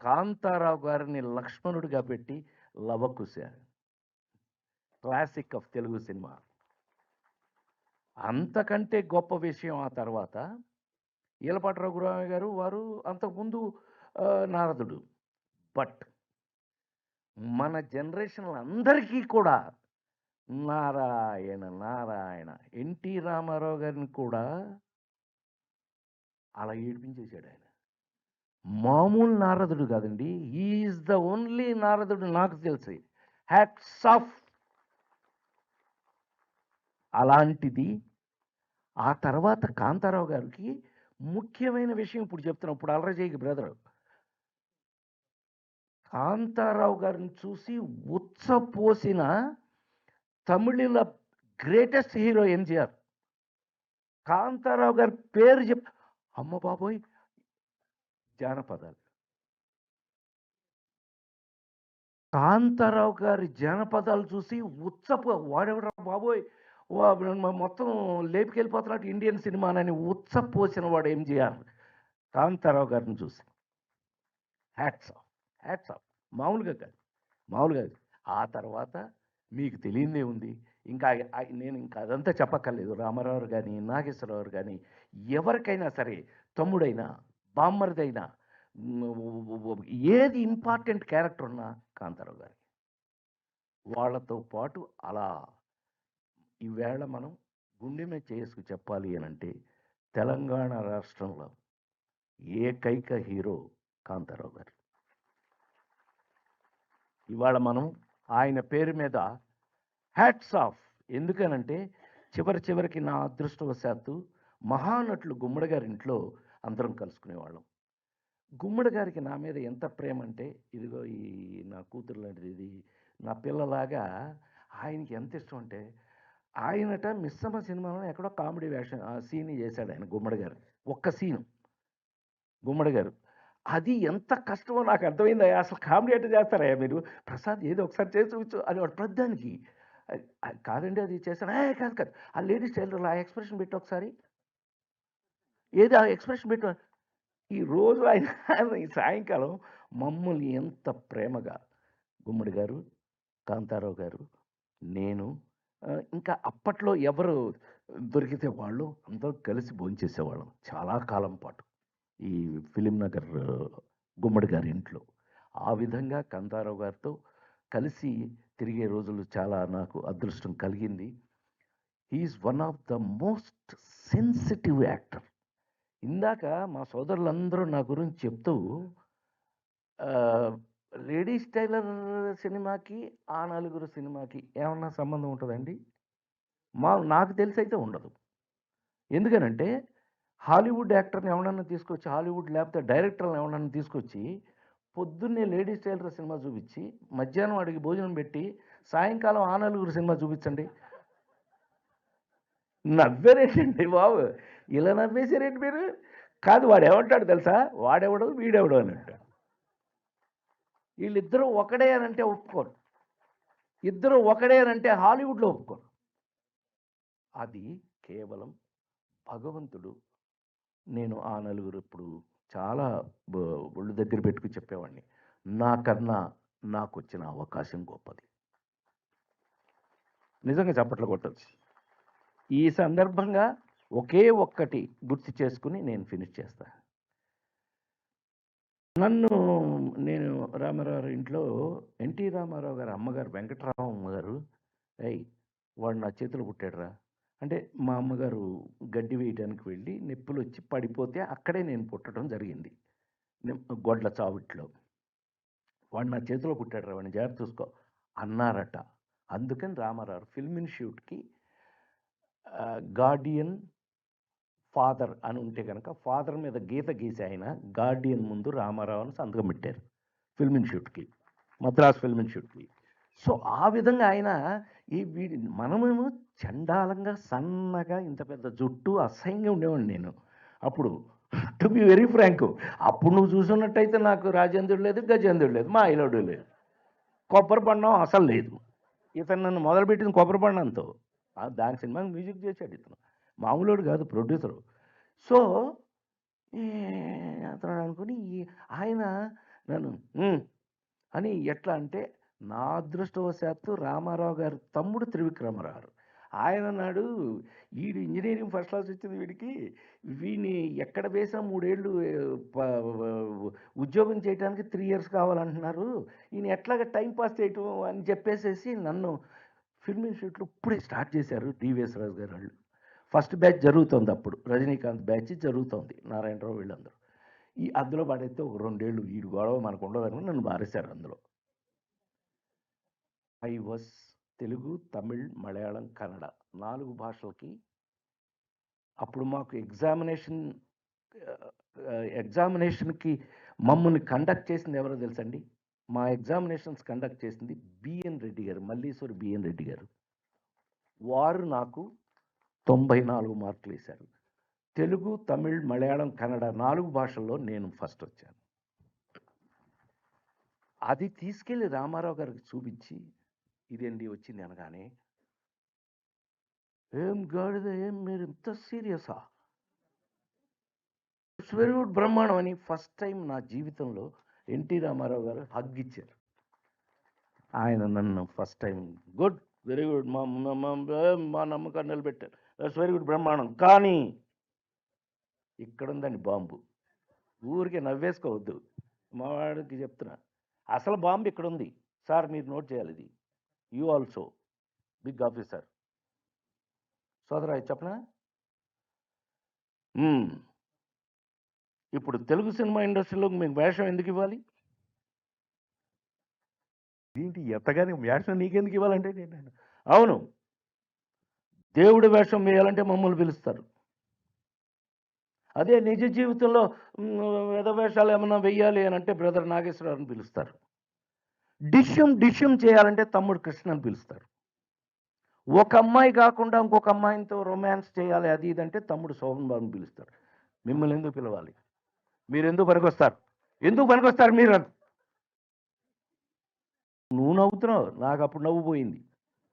కాంతారావు గారిని లక్ష్మణుడిగా పెట్టి Lava Kusa classic of Telugu cinema. అంతకంటే గొప్ప విషయం ఆ తర్వాత ఈలపాటి రఘురామయ్య గారు వారు అంతకుముందు నారదుడు. బట్ మన జనరేషన్ అందరికీ కూడా నారాయణ నారాయణ ఎన్టీ రామారావు గారిని కూడా అలా ఏడిపించేశాడు ఆయన. మామూలు నారదుడు కాదండి. ఈజ్ ద ఓన్లీ నారదుడు నాకు తెలిసి. Hats off. అలాంటిది ఆ తర్వాత కాంతారావు గారికి ముఖ్యమైన విషయం ఇప్పుడు చెప్తున్నా. ఇప్పుడు అలరజయ్యకి బ్రదర్ కాంతారావు గారిని చూసి ఉచ్చపోసిన తమిళుల గ్రేటెస్ట్ హీరో ఎంజిఆర్. కాంతారావు గారి పేరు అమ్మ బాబోయ్ జానపదాలు. కాంతారావు గారి జానపదాలు చూసి వాడెవడరా బాబోయ్ మొత్తం లేపుకెళ్ళిపోతున్నట్టు ఇండియన్ సినిమానని ఉచ్చపోసిన వాడు ఎంజిఆర్. కాంతారావు గారిని చూసి హ్యాట్స్ ఆఫ్, హ్యాట్స్ ఆఫ్. మామూలుగా కాదు, మామూలుగా కాదు. ఆ తర్వాత మీకు తెలియదే ఉంది. ఇంకా నేను ఇంకా అదంతా చెప్పక్కర్లేదు. రామారావు కానీ నాగేశ్వరరావు కానీ ఎవరికైనా సరే, తమ్ముడైనా బామ్మరిదైనా ఏది ఇంపార్టెంట్ క్యారెక్టర్ ఉన్నా కాంతారావు గారి. వాళ్ళతో పాటు అలా ఈవేళ మనం గుండె మీద చేసుకు చెప్పాలి అని అంటే తెలంగాణ రాష్ట్రంలో ఏకైక హీరో కాంతారావు గారు. ఇవాళ మనం ఆయన పేరు మీద హ్యాట్స్ ఆఫ్. ఎందుకనంటే చివరికి నా అదృష్టవశాత్తు మహానటులు గుమ్మడి గారి ఇంట్లో అందరం కలుసుకునేవాళ్ళం. గుమ్మడి గారికి నా మీద ఎంత ప్రేమ అంటే, ఇదిగో ఈ నా కూతురు లాంటిది, ఇది నా పిల్లలాగా ఆయనకి ఎంత ఇష్టం అంటే, ఆయనట మిస్సమ్మ సినిమాలో ఎక్కడో కామెడీ వేషం సీన్ చేశాడు ఆయన గుమ్మడి గారు. ఒక్క సీను గుమ్మడి గారు. అది ఎంత కష్టమో నాకు అర్థమైంది. అసలు కామెడీ అంటే చేస్తారా మీరు? ప్రసాద్ ఏదో ఒకసారి చేసి చూపించు అని వాడు ప్రతిదానికి. కాదండి అది చేస్తాను. కాదు కాదు ఆ లేడీస్ టైలర్లో ఆ ఎక్స్ప్రెషన్ పెట్టి ఒకసారి, ఏది ఆ ఎక్స్ప్రెషన్ పెట్టు. ఈ రోజు ఆయన ఈ సాయంకాలం మమ్మల్ని ఎంత ప్రేమగా గుమ్మడి గారు, కాంతారావు గారు, నేను ఇంకా అప్పట్లో ఎవరు దొరికితే వాళ్ళు అందరూ కలిసి భోంచేసేవాళ్ళం చాలా కాలం పాటు ఈ ఫిలిం నగర్ గుమ్మడి గారి ఇంట్లో. ఆ విధంగా కాంతారావు గారితో కలిసి తిరిగే రోజులు చాలా నాకు అదృష్టం కలిగింది. He's one of the most sensitive actor. ఇందాక మా సోదరులందరూ నా గురించి చెప్తూ లేడీస్ టైలర్ సినిమాకి ఆ నలుగురు సినిమాకి ఏమన్నా సంబంధం ఉంటుందండి? నాకు తెలిసి అయితే ఉండదు. ఎందుకనంటే హాలీవుడ్ యాక్టర్ని ఎవరన్నా తీసుకొచ్చి, హాలీవుడ్ లేకపోతే డైరెక్టర్ని ఎవరన్నా తీసుకొచ్చి పొద్దున్నే లేడీస్ టైలర్ సినిమా చూపించి మధ్యాహ్నం వాడికి భోజనం పెట్టి సాయంకాలం ఆ నలుగురు సినిమా చూపించండి. నవ్వారేంటండి బాబు, ఇలా నవ్వేశారేంటి మీరు? కాదు వాడు ఏమంటాడు తెలుసా, వాడెవడు వీడెవడు అని అంటాడు. వీళ్ళిద్దరూ ఒకడే అని అంటే ఒప్పుకోరు. ఇద్దరు ఒకడే అని అంటే హాలీవుడ్లో ఒప్పుకోరు. అది కేవలం భగవంతుడు. నేను ఆ నలుగురు ఇప్పుడు చాలా ఒళ్ళు దగ్గర పెట్టుకుని చెప్పేవాడిని. నాకన్నా నాకు వచ్చిన అవకాశం గొప్పది. నిజంగా చప్పట్లు కొట్టచ్చు. ఈ సందర్భంగా ఒకే ఒక్కటి గుర్తు చేసుకుని నేను ఫినిష్ చేస్తా. నేను రామారావు ఇంట్లో ఎన్టీ రామారావు గారు అమ్మగారు వెంకటరామమ్మ గారు, వాడు నా చేతులు పుట్టాడురా అంటే, మా అమ్మగారు గడ్డి వేయడానికి వెళ్ళి నొప్పులు వచ్చి పడిపోతే అక్కడే నేను పుట్టడం జరిగింది గొడ్ల చావిట్లో. వాడు నా చేతిలో పుట్టాడురా, వాడిని జాగ్రత్త చూసుకో అన్నారట. అందుకని రామారావు ఫిల్మ్ ఇన్స్టిట్యూట్కి గార్డియన్ ఫాదర్ అని ఉంటే కనుక ఫాదర్ మీద గీత గీసి ఆయన గార్డియన్ ముందు రామారావు అని సంతకం పెట్టారు ఫిల్మ్ ఇన్స్టిట్యూట్కి, మద్రాస్ ఫిల్మ్ ఇన్స్టిట్యూట్కి. సో ఆ విధంగా ఆయన మనమేమో చండాలంగా సన్నగా ఇంత పెద్ద జుట్టు అసహ్యంగా ఉండేవాడిని నేను అప్పుడు. టు బి వెరీ ఫ్రాంక్, అప్పుడు నువ్వు చూసున్నట్టయితే నాకు రాజేంద్రుడు లేదు, గజేంద్రుడు లేదు, మా ఐలోడు లేదు, కొబ్బరి బండం అసలు లేదు. ఇతను నన్ను మొదలుపెట్టింది కొబ్బరి బండంతో. దాని సినిమాకి మ్యూజిక్ చేశాడు ఇతను, మామూలుడు కాదు, ప్రొడ్యూసరు. సో అతను అనుకుని ఆయన నన్ను అని ఎట్లా అంటే నా అదృష్టవశాత్తు రామారావు గారు తమ్ముడు త్రివిక్రమరావు ఆయన అన్నాడు, వీడు ఇంజనీరింగ్ ఫస్ట్ క్లాస్ వచ్చింది వీడికి, వీడిని ఎక్కడ వేసా 3 ఏళ్ళు ఉద్యోగం చేయడానికి 3 ఇయర్స్ కావాలంటున్నారు, ఈయన ఎట్లాగా టైం పాస్ చేయటం అని చెప్పేసేసి నన్ను ఫిల్మ్ ఇన్స్టిట్యూట్లో ఇప్పుడే స్టార్ట్ చేశారు డివిఎస్ రాజు గారు వాళ్ళు. ఫస్ట్ బ్యాచ్ జరుగుతుంది అప్పుడు, రజనీకాంత్ బ్యాచ్ జరుగుతుంది, నారాయణరావు వీళ్ళందరూ. అందులో పడైతే ఒక 2 ఏళ్ళు వీడు గొడవ మనకు ఉండదని నన్ను మారేశారు అందులో. I was Telugu, Tamil, Malayalam, Kannada 4 భాషలకి. అప్పుడు మాకు ఎగ్జామినేషన్కి మమ్మల్ని కండక్ట్ చేసింది ఎవరో తెలుసండి? మా ఎగ్జామినేషన్స్ కండక్ట్ చేసింది బిఎన్ రెడ్డి గారు, మల్లీశ్వరి బిఎన్ రెడ్డి గారు. వారు నాకు 94 మార్కులు వేశారు. తెలుగు, తమిళ్, మలయాళం, కన్నడ 4 భాషల్లో నేను ఫస్ట్ వచ్చాను. అది తీసుకెళ్ళి రామారావు గారికి చూపించి, ఇదేంటి వచ్చింది అనగానే, ఏం గాడిద, ఏం మీరు ఇంత సీరియసా, ఇట్స్ వెరీ గుడ్, బ్రహ్మాండం అని ఫస్ట్ టైం నా జీవితంలో ఎన్టీ రామారావు గారు హగ్ ఇచ్చారు. ఆయన నన్ను first time good, very good, మా నమ్మకాన్ని నిలబెట్టారు, దట్స్ వెరీ గుడ్, బ్రహ్మాండం. కానీ ఇక్కడ ఉందండి బాంబు, ఊరికే నవ్వేసుకోవద్దు, మా వాడికి చెప్తున్నా, అసలు బాంబు ఇక్కడ ఉంది సార్, మీరు నోట్ చేయాలి ఇది. యూ ఆల్సో బిగ్ ఆఫీసర్ సోదరా, చెప్పనా? ఇప్పుడు తెలుగు సినిమా ఇండస్ట్రీలో మీకు వేషం ఎందుకు ఇవ్వాలి? ఏంటి ఎత్తగానే వేషం నీకెందుకు ఇవ్వాలంటే, నేను అవును, దేవుడి వేషం వేయాలంటే మమ్మల్ని పిలుస్తారు. అదే నిజ జీవితంలో వేషాలు ఏమన్నా వెయ్యాలి అని అంటే బ్రదర్ నాగేశ్వరరావుని పిలుస్తారు. డిష్యం చేయాలంటే తమ్ముడు కృష్ణని పిలుస్తారు. ఒక అమ్మాయి కాకుండా ఇంకొక అమ్మాయితో రొమాన్స్ చేయాలి అది ఇదంటే తమ్ముడు శోభన్ బాబుని పిలుస్తారు. మిమ్మల్ని ఎందుకు పిలవాలి? మీరు ఎందుకు పనికొస్తారు? మీరు? నువ్వు నవ్వుతున్నావు, నాకు అప్పుడు నవ్వు పోయింది.